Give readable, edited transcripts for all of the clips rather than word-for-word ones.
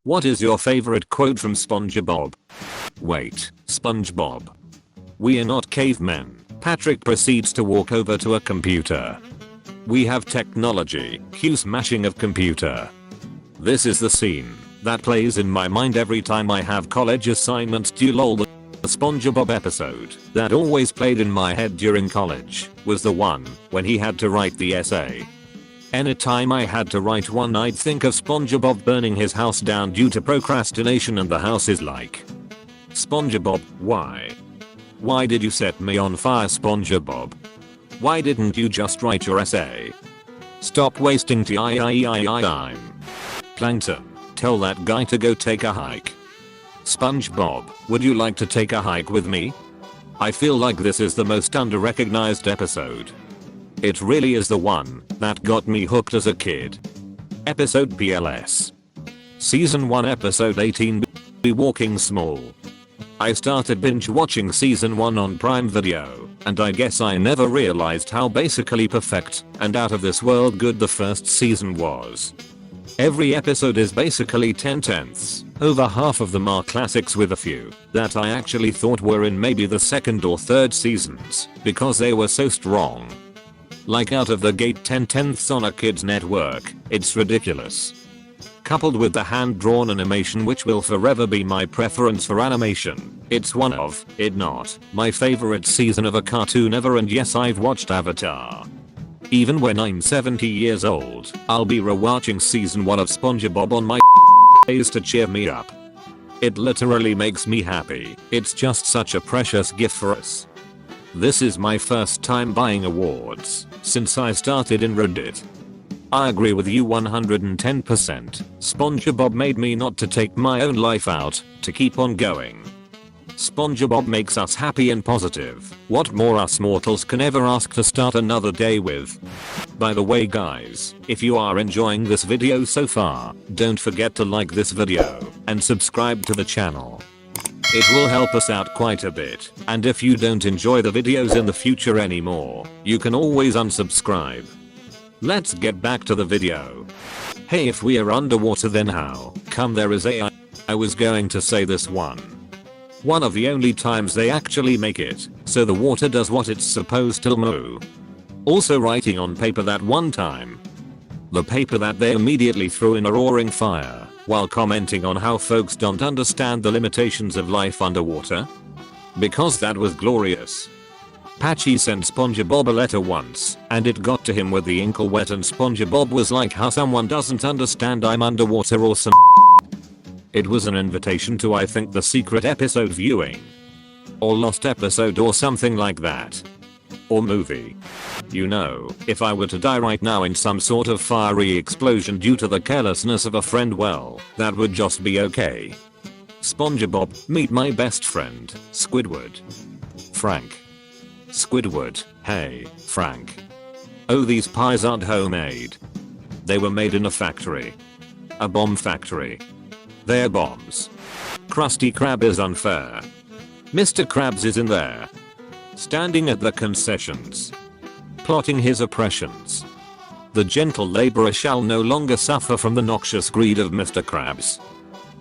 What is your favorite quote from Spongebob? Wait, Spongebob. We are not cavemen. Patrick proceeds to walk over to a computer. We have technology. Cue smashing of computer. This is the scene that plays in my mind every time I have college assignments due lol. The Spongebob episode that always played in my head during college was the one when he had to write the essay. Anytime I had to write one, I'd think of Spongebob burning his house down due to procrastination, and the house is like, Spongebob, why? Why did you set me on fire, Spongebob? Why didn't you just write your essay? Stop wasting time. Plankton, tell that guy to go take a hike. Spongebob, would you like to take a hike with me? I feel like this is the most under-recognized episode. It really is the one that got me hooked as a kid. Episode PLS. Season 1 episode 18, Be Walking Small. I started binge watching season 1 on Prime Video, and I guess I never realized how basically perfect and out of this world good the first season was. Every episode is basically 10/10ths, over half of them are classics, with a few that I actually thought were in maybe the second or third seasons because they were so strong. Like out of the gate 10/10ths on a kid's network, it's ridiculous. Coupled with the hand-drawn animation, which will forever be my preference for animation, it's one of, if not, my favorite season of a cartoon ever, and yes, I've watched Avatar. Even when I'm 70 years old, I'll be rewatching season 1 of Spongebob on my days to cheer me up. It literally makes me happy. It's just such a precious gift for us. This is my first time buying awards since I started in Reddit. I agree with you 110%. Spongebob made me not to take my own life out, to keep on going. Spongebob makes us happy and positive. What more us mortals can ever ask to start another day with? By the way guys, if you are enjoying this video so far, don't forget to like this video and subscribe to the channel. It will help us out quite a bit, and if you don't enjoy the videos in the future anymore, you can always unsubscribe. Let's get back to the video. Hey, if we are underwater, then how come there is AI? I was going to say this one of the only times they actually make it so the water does what it's supposed to do. Also writing on paper that one time. The paper that they immediately threw in a roaring fire while commenting on how folks don't understand the limitations of life underwater. Because that was glorious. Patchy sent Spongebob a letter once, and it got to him with the ink all wet, and Spongebob was like, how someone doesn't understand I'm underwater or some. It was an invitation to, I think, the secret episode viewing. Or lost episode or something like that. Or movie. You know, if I were to die right now in some sort of fiery explosion due to the carelessness of a friend, well, that would just be okay. Spongebob, meet my best friend, Squidward. Frank. Squidward, hey, Frank. Oh, these pies aren't homemade. They were made in a factory. A bomb factory. They're bombs. Krusty Krab is unfair. Mr. Krabs is in there. Standing at the concessions. Plotting his oppressions. The gentle laborer shall no longer suffer from the noxious greed of Mr. Krabs.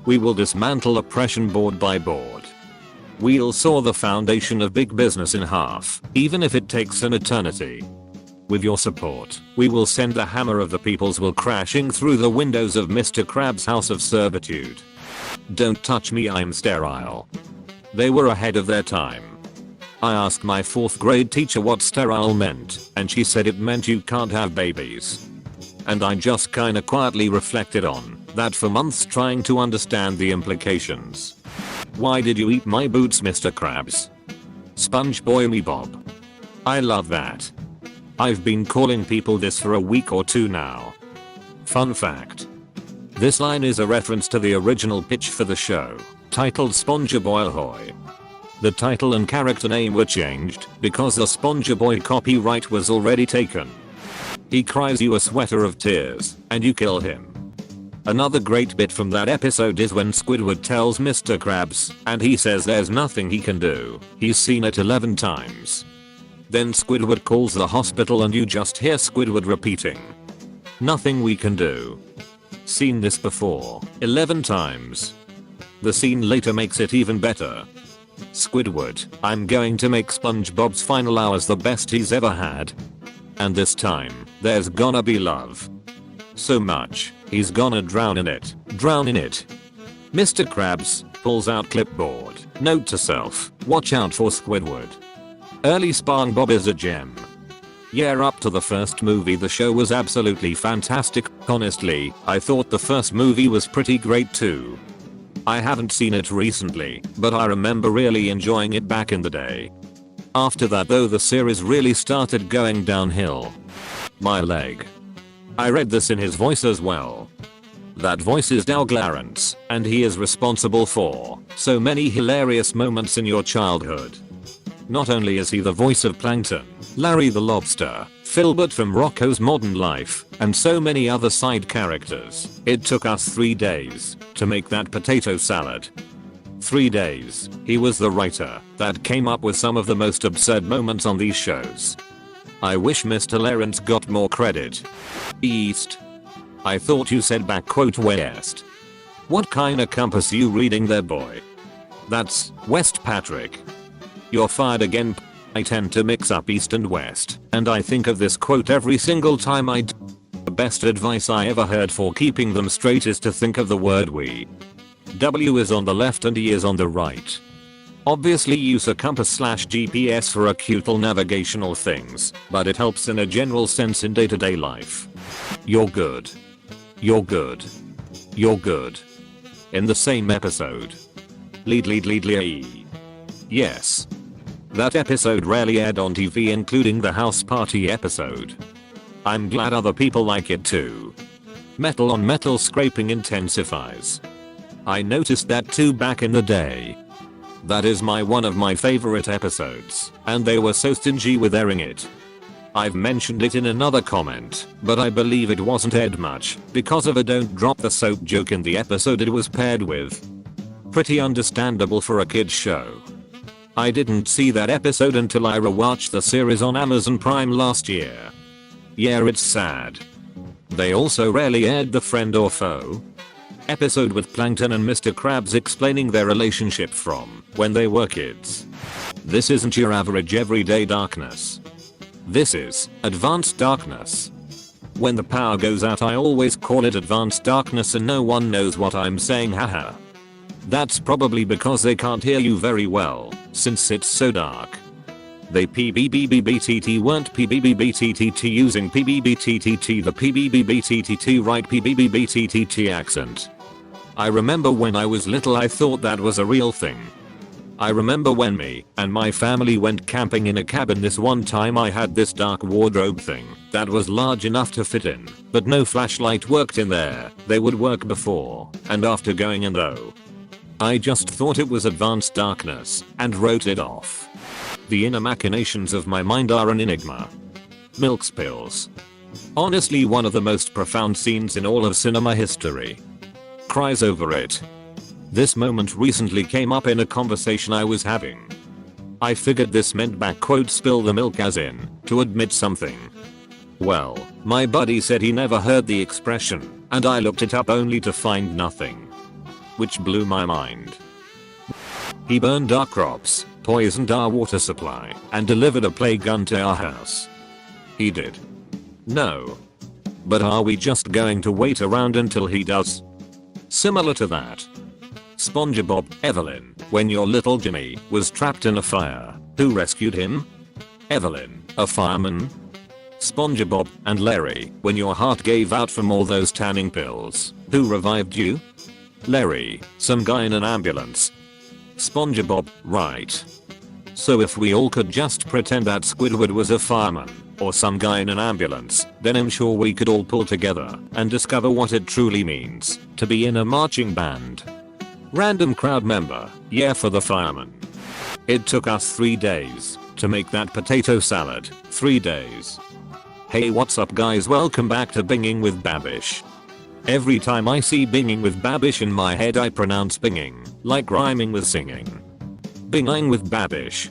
We will dismantle oppression board by board. We'll saw the foundation of big business in half, even if it takes an eternity. With your support, we will send the hammer of the peoples will crashing through the windows of Mr. Krabs' house of servitude. Don't touch me, I'm sterile. They were ahead of their time. I asked my 4th grade teacher what sterile meant, and she said it meant you can't have babies. And I just kinda quietly reflected on that for months, trying to understand the implications. Why did you eat my boots, Mr. Krabs? Spongebob. I love that. I've been calling people this for a week or two now. Fun fact. This line is a reference to the original pitch for the show, titled SpongeBob Ahoy. The title and character name were changed because the Spongebob copyright was already taken. He cries you a sweater of tears, and you kill him. Another great bit from that episode is when Squidward tells Mr. Krabs, and he says there's nothing he can do, he's seen it 11 times. Then Squidward calls the hospital and you just hear Squidward repeating, nothing we can do. Seen this before 11 times. The scene later makes it even better. Squidward, I'm going to make SpongeBob's final hours the best he's ever had. And this time, there's gonna be love. So much, he's gonna drown in it. Drown in it. Mr. Krabs pulls out clipboard. Note to self, watch out for Squidward. Early Spongebob is a gem. Yeah, up to the first movie the show was absolutely fantastic. Honestly, I thought the first movie was pretty great too. I haven't seen it recently, but I remember really enjoying it back in the day. After that though the series really started going downhill. My leg. I read this in his voice as well. That voice is Doug Lawrence, and he is responsible for so many hilarious moments in your childhood. Not only is he the voice of Plankton, Larry the Lobster, Filbert from Rocko's Modern Life, and so many other side characters, it took us 3 days to make that potato salad. 3 days. He was the writer that came up with some of the most absurd moments on these shows. I wish Mr. Lawrence got more credit. East. I thought you said west. What kinda compass you reading there, boy? That's West, Patrick. You're fired again. I tend to mix up East and West, and I think of this quote every single time I do. The best advice I ever heard for keeping them straight is to think of the word we. W is on the left and E is on the right. Obviously use a compass/GPS for acute navigational things, but it helps in a general sense in day-to-day life. You're good. You're good. You're good. In the same episode. Lead. Yes. That episode rarely aired on TV, including the house party episode. I'm glad other people like it too. Metal on metal scraping intensifies. I noticed that too back in the day. That is one of my favorite episodes, and they were so stingy with airing it. I've mentioned it in another comment, but I believe it wasn't aired much because of a don't drop the soap joke in the episode it was paired with. Pretty understandable for a kid's show. I didn't see that episode until I rewatched the series on Amazon Prime last year. Yeah, it's sad. They also rarely aired the Friend or Foe episode with Plankton and Mr. Krabs explaining their relationship from when they were kids. This isn't your average everyday darkness. This is advanced darkness. When the power goes out I always call it advanced darkness and no one knows what I'm saying, haha. That's probably because they can't hear you very well, since it's so dark. They PBBBTT weren't PBBBTT using PBBTTT, the PBBBTT right PBBBTT accent. I remember when I was little I thought that was a real thing. I remember when me and my family went camping in a cabin this one time. I had this dark wardrobe thing that was large enough to fit in, but no flashlight worked in there. They would work before and after going in though. I just thought it was advanced darkness and wrote it off. The inner machinations of my mind are an enigma. Milk spills. Honestly one of the most profound scenes in all of cinema history. Cries over it. This moment recently came up in a conversation I was having. I figured this meant spill the milk as in, to admit something. Well, my buddy said he never heard the expression, and I looked it up only to find nothing. Which blew my mind. He burned our crops, poisoned our water supply, and delivered a plague gun to our house. He did. No. But are we just going to wait around until he does? Similar to that. Spongebob, Evelyn, when your little Jimmy was trapped in a fire, who rescued him? Evelyn, a fireman? Spongebob and Larry, when your heart gave out from all those tanning pills, who revived you? Larry, some guy in an ambulance. Spongebob, right. So if we all could just pretend that Squidward was a fireman, or some guy in an ambulance, then I'm sure we could all pull together and discover what it truly means to be in a marching band. Random crowd member, yeah, for the fireman. It took us 3 days to make that potato salad. 3 days. Hey, what's up guys, welcome back to Binging with Babish. Every time I see Binging with Babish in my head I pronounce binging, like rhyming with singing. Binging with Babish.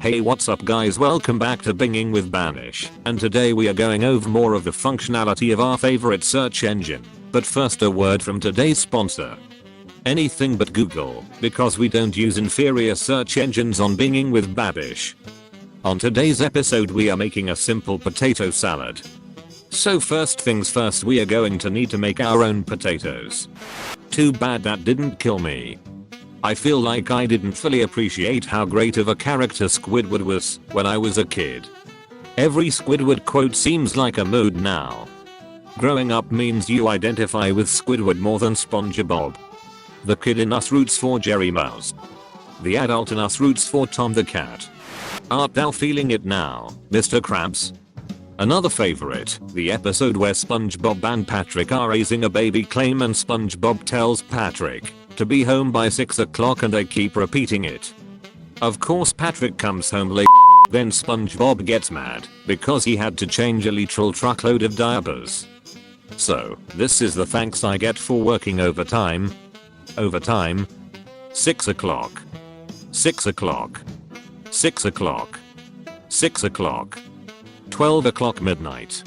Hey, what's up guys, welcome back to Binging with Babish, and today we are going over more of the functionality of our favorite search engine, But first, a word from today's sponsor. Anything but Google, because we don't use inferior search engines on Binging with Babish. On today's episode we are making a simple potato salad. So first things first, we are going to need to make our own potatoes. Too bad that didn't kill me. I feel like I didn't fully appreciate how great of a character Squidward was when I was a kid. Every Squidward quote seems like a mood now. Growing up means you identify with Squidward more than Spongebob. The kid in us roots for Jerry Mouse. The adult in us roots for Tom the cat. Art thou feeling it now, Mr. Krabs? Another favorite, the episode where SpongeBob and Patrick are raising a baby claim and SpongeBob tells Patrick to be home by 6 o'clock and they keep repeating it. Of course Patrick comes home late, then SpongeBob gets mad because he had to change a literal truckload of diapers. So, this is the thanks I get for working overtime. 6 o'clock. 6 o'clock. 6 o'clock. 6 o'clock. 12 o'clock midnight.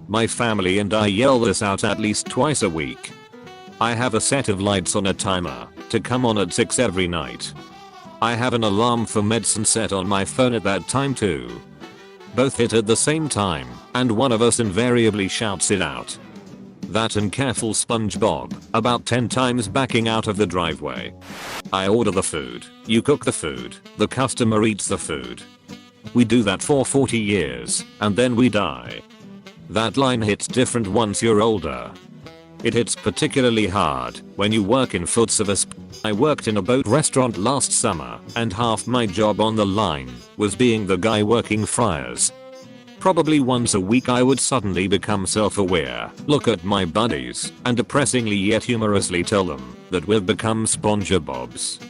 My family and I yell this out at least twice a week. I have a set of lights on a timer to come on at 6 every night. I have an alarm for medicine set on my phone at that time too. Both hit at the same time, and one of us invariably shouts it out. That and careful SpongeBob, about 10 times backing out of the driveway. I order the food, you cook the food, the customer eats the food. We do that for 40 years, and then we die. That line hits different once you're older. It hits particularly hard when you work in food service. I worked in a boat restaurant last summer, and half my job on the line was being the guy working fryers. Probably once a week I would suddenly become self-aware, look at my buddies, and depressingly yet humorously tell them that we've become SpongeBobs.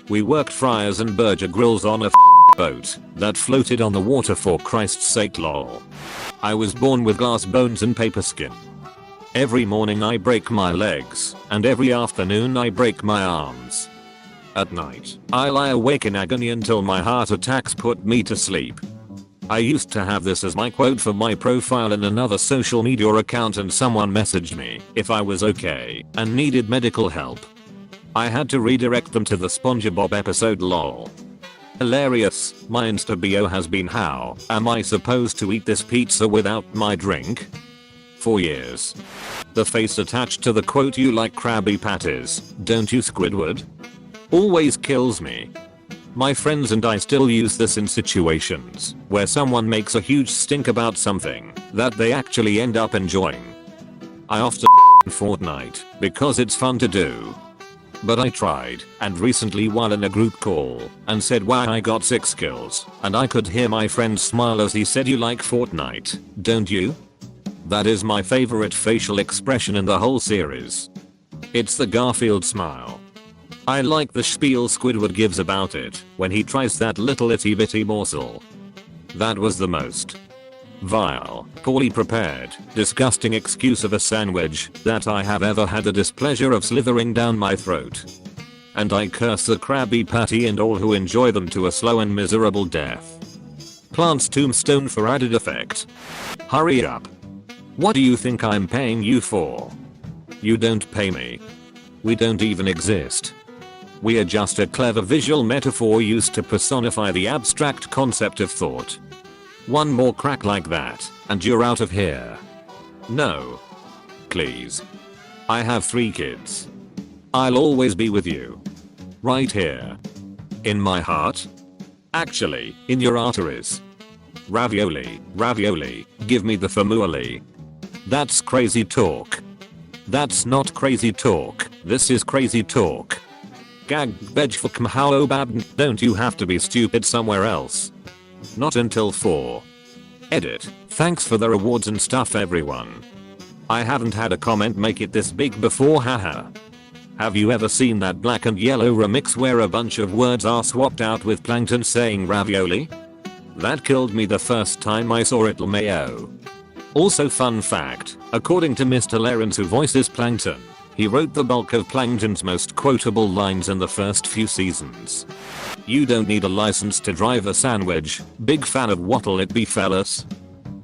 We worked fryers and burger grills on a boat that floated on the water, for Christ's sake lol. I was born with glass bones and paper skin. Every morning I break my legs, and every afternoon I break my arms. At night, I lie awake in agony until my heart attacks put me to sleep. I used to have this as my quote for my profile in another social media account, and someone messaged me if I was okay and needed medical help. I had to redirect them to the Spongebob episode lol. Hilarious. My Insta bio has been, how am I supposed to eat this pizza without my drink? For years. The face attached to the quote, you like Krabby Patties, don't you Squidward? Always kills me. My friends and I still use this in situations where someone makes a huge stink about something that they actually end up enjoying. I often Fortnite because it's fun to do. But I tried, and recently while in a group call, and said wow I got 6 kills, and I could hear my friend smile as he said, you like Fortnite, don't you? That is my favorite facial expression in the whole series. It's the Garfield smile. I like the spiel Squidward gives about it when he tries that little itty bitty morsel. That was the most vile, poorly prepared, disgusting excuse of a sandwich that I have ever had the displeasure of slithering down my throat. And I curse the Krabby Patty and all who enjoy them to a slow and miserable death. Plants tombstone for added effect. Hurry up. What do you think I'm paying you for? You don't pay me. We don't even exist. We are just a clever visual metaphor used to personify the abstract concept of thought. One more crack like that, and you're out of here. No. Please. I have 3 kids. I'll always be with you. Right here. In my heart? Actually, in your arteries. Ravioli, ravioli, give me the famuli. That's crazy talk. That's not crazy talk, this is crazy talk. Gag beg for bad. Don't you have to be stupid somewhere else? Not until 4. Edit. Thanks for the rewards and stuff everyone. I haven't had a comment make it this big before, haha. Have you ever seen that black and yellow remix where a bunch of words are swapped out with plankton saying ravioli? That killed me the first time I saw it, lmayo. Also fun fact, according to Mr. Lawrence who voices Plankton, he wrote the bulk of Plankton's most quotable lines in the first few seasons. You don't need a license to drive a sandwich, big fan of what'll it be fellas?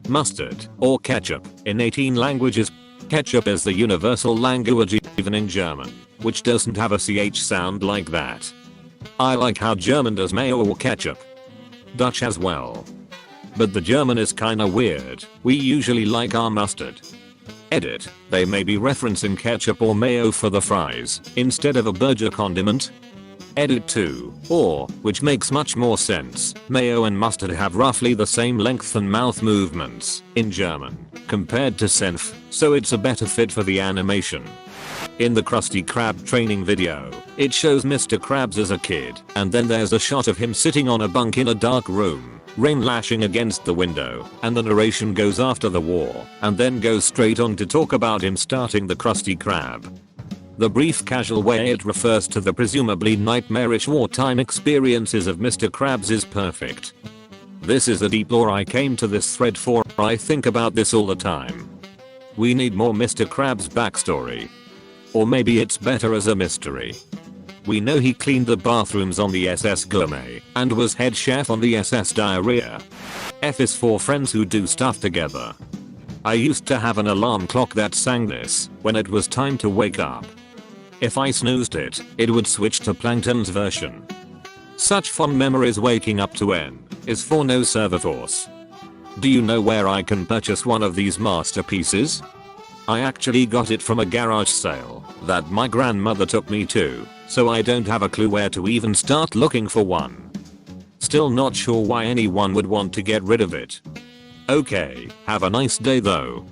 Mustard, or ketchup, in 18 languages. Ketchup is the universal language even in German, which doesn't have a ch sound like that. I like how German does mayo or ketchup. Dutch as well. But the German is kinda weird, we usually like our mustard. Edit, they may be referencing ketchup or mayo for the fries, instead of a burger condiment. Edit 2, or, which makes much more sense, mayo and mustard have roughly the same length and mouth movements, in German, compared to Senf, so it's a better fit for the animation. In the Krusty Krab training video, it shows Mr. Krabs as a kid, and then there's a shot of him sitting on a bunk in a dark room, rain lashing against the window, and the narration goes after the war, and then goes straight on to talk about him starting the Krusty Krab. The brief casual way it refers to the presumably nightmarish wartime experiences of Mr. Krabs is perfect. This is the deep lore I came to this thread for, I think about this all the time. We need more Mr. Krabs backstory. Or maybe it's better as a mystery. We know he cleaned the bathrooms on the SS Gourmet, and was head chef on the SS Diarrhea. F is for friends who do stuff together. I used to have an alarm clock that sang this, when it was time to wake up. If I snoozed it, it would switch to Plankton's version. Such fond memories. Waking up to N is for no server force. Do you know where I can purchase one of these masterpieces? I actually got it from a garage sale that my grandmother took me to, so I don't have a clue where to even start looking for one. Still not sure why anyone would want to get rid of it. Okay, have a nice day though.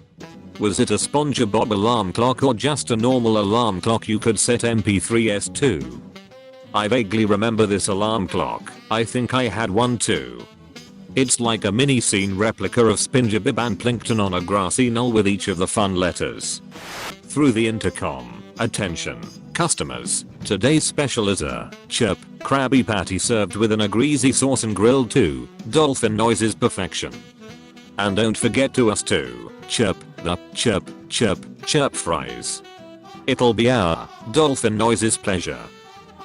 Was it a Spongebob alarm clock or just a normal alarm clock you could set MP3s to? I vaguely remember this alarm clock, I think I had one too. It's like a mini scene replica of Spongebob and Plankton on a grassy knoll with each of the fun letters. Through the intercom, attention, customers, today's special is a chirp Krabby Patty served with a greasy sauce and grilled to dolphin noises perfection. And don't forget to us too, chirp the chirp chirp chirp fries. It'll be our dolphin noises pleasure.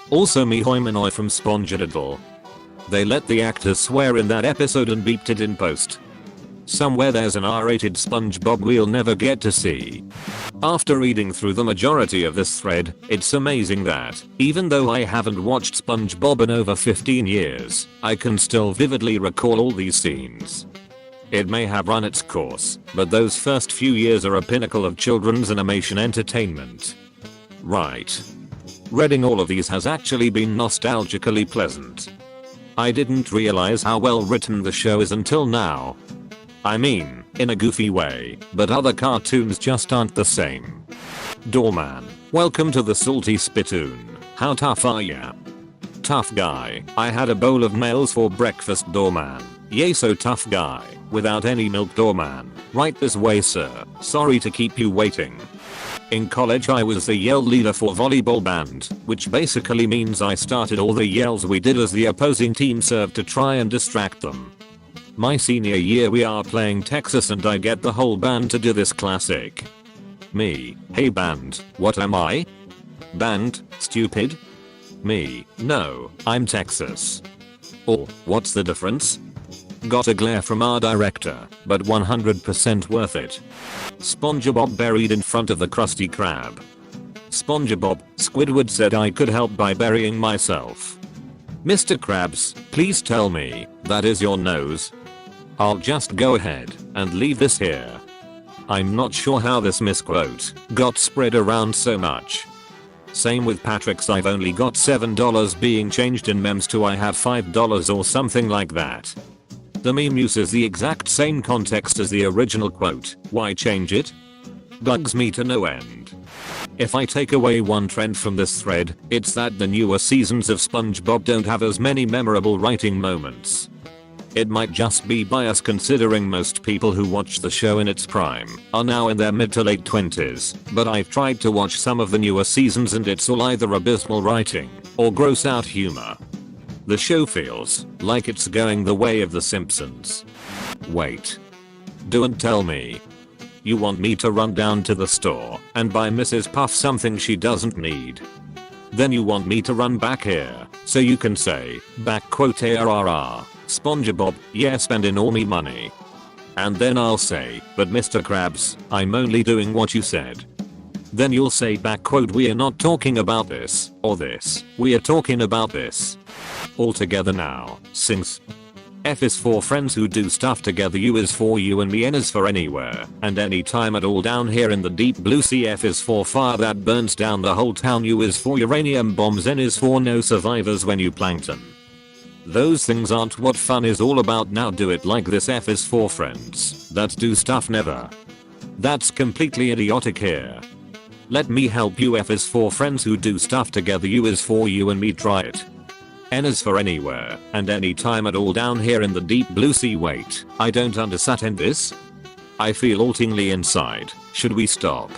Also me hoimanoi from Spongediddle. They let the actors swear in that episode and beeped it in post. Somewhere there's an R-rated Spongebob we'll never get to see. After reading through the majority of this thread, it's amazing that, even though I haven't watched SpongeBob in over 15 years, I can still vividly recall all these scenes. It may have run its course, but those first few years are a pinnacle of children's animation entertainment. Right. Reading all of these has actually been nostalgically pleasant. I didn't realize how well written the show is until now. I mean, in a goofy way, but other cartoons just aren't the same. Doorman, welcome to the Salty Spittoon. How tough are ya? Tough guy, I had a bowl of nails for breakfast Doorman. Yay so tough guy, without any milk Doorman. Right this way sir, sorry to keep you waiting. In college I was the yell leader for volleyball band, which basically means I started all the yells we did as the opposing team served to try and distract them. My senior year we are playing Texas and I get the whole band to do this classic. Me, hey band, what am I? Band, stupid? Me, no, I'm Texas. Or, what's the difference? Got a glare from our director, but 100% worth it. Spongebob buried in front of the Krusty Krab. Spongebob, Squidward said I could help by burying myself. Mr. Krabs, please tell me, that is your nose? I'll just go ahead and leave this here. I'm not sure how this misquote got spread around so much. Same with Patrick's I've only got $7 being changed in memes to I have $5 or something like that. The meme uses the exact same context as the original quote, why change it? Bugs me to no end. If I take away one trend from this thread, it's that the newer seasons of SpongeBob don't have as many memorable writing moments. It might just be bias considering most people who watch the show in its prime are now in their mid to late 20s, but I've tried to watch some of the newer seasons and it's all either abysmal writing or gross out humor. The show feels like it's going the way of The Simpsons. Wait. Don't tell me. You want me to run down to the store and buy Mrs. Puff something she doesn't need. Then you want me to run back here so you can say, back quote ARRR, Spongebob, yeah spending all me money. And then I'll say, but Mr. Krabs, I'm only doing what you said. Then you'll say back quote, we are not talking about this, or this, we are talking about this. All together now, sings. F is for friends who do stuff together, U is for you and me, N is for anywhere and anytime at all down here in the deep blue sea, F is for fire that burns down the whole town, U is for uranium bombs, N is for no survivors when you plankton. Those things aren't what fun is all about, now do it like this. F is for friends that do stuff never. That's completely idiotic here. Let me help you. F is for friends who do stuff together, U is for you and me, try it. N is for anywhere and anytime at all down here in the deep blue sea. Wait, I don't understand this. I feel all tingly inside. Should we stop?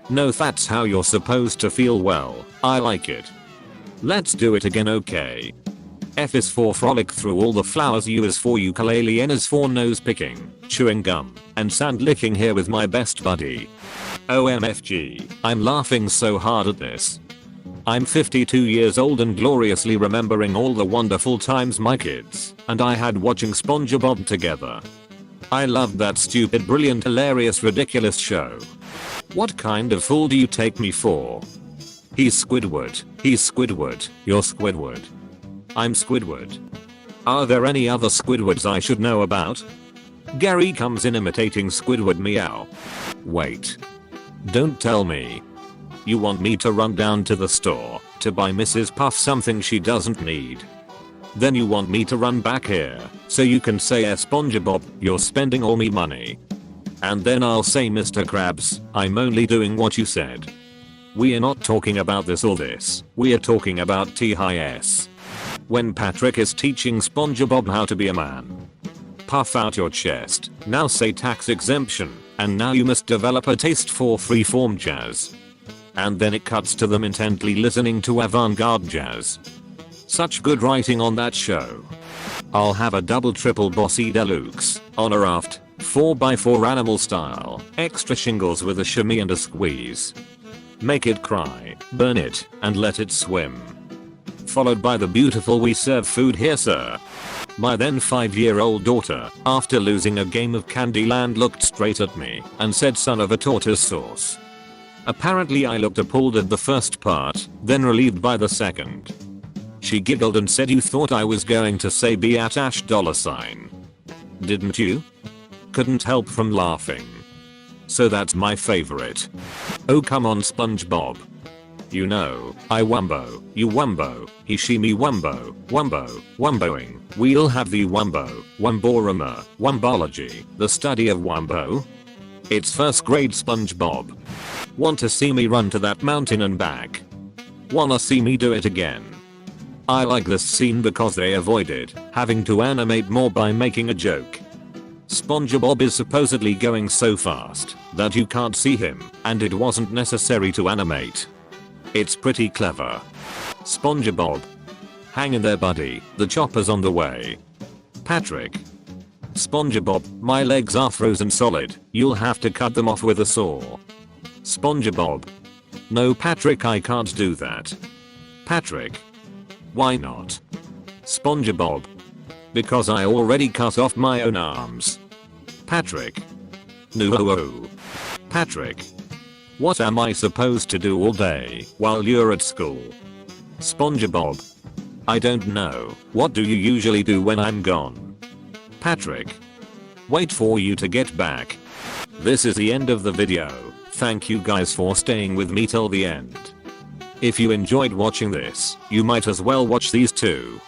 No, that's how you're supposed to feel. Well, I like it. Let's do it again, okay? F is for frolic through all the flowers, U is for ukulele, N is for nose picking, chewing gum, and sand licking here with my best buddy. OMFG, I'm laughing so hard at this. I'm 52 years old and gloriously remembering all the wonderful times my kids and I had watching Spongebob together. I loved that stupid, brilliant, hilarious, ridiculous show. What kind of fool do you take me for? He's Squidward. He's Squidward. You're Squidward. I'm Squidward. Are there any other Squidwards I should know about? Gary comes in imitating Squidward meow. Wait. Don't tell me. You want me to run down to the store to buy Mrs. Puff something she doesn't need. Then you want me to run back here so you can say, Spongebob, you're spending all me money. And then I'll say, Mr. Krabs, I'm only doing what you said. We are not talking about this or this. We are talking about TIS. When Patrick is teaching Spongebob how to be a man. Puff out your chest. Now say tax exemption. And now you must develop a taste for freeform jazz. And then it cuts to them intently listening to avant-garde jazz. Such good writing on that show. I'll have a double triple bossy deluxe on a raft, 4x4 animal style, extra shingles with a shimmy and a squeeze. Make it cry, burn it, and let it swim. Followed by the beautiful we serve food here sir. My then 5-year-old daughter, after losing a game of Candyland, looked straight at me and said, son of a tortoise sauce. Apparently I looked appalled at the first part, then relieved by the second. She giggled and said, you thought I was going to say be at $. Didn't you? Couldn't help from laughing. So that's my favorite. Oh come on SpongeBob. You know, I wumbo, you wumbo, he she me wumbo, wumbo, wumboing, we'll have the wumbo, wumborama, wumbology, the study of wumbo. It's first grade SpongeBob. Want to see me run to that mountain and back? Wanna see me do it again? I like this scene because they avoided having to animate more by making a joke. Spongebob is supposedly going so fast that you can't see him, and it wasn't necessary to animate. It's pretty clever. Spongebob. Hang in there buddy, the chopper's on the way. Patrick. Spongebob, my legs are frozen solid, you'll have to cut them off with a saw. Spongebob. No Patrick, I can't do that. Patrick. Why not? Spongebob. Because I already cut off my own arms. Patrick. No. Patrick. What am I supposed to do all day while you're at school? Spongebob. I don't know. What do you usually do when I'm gone? Patrick. Wait for you to get back. This is the end of the video. Thank you guys for staying with me till the end. If you enjoyed watching this, you might as well watch these too.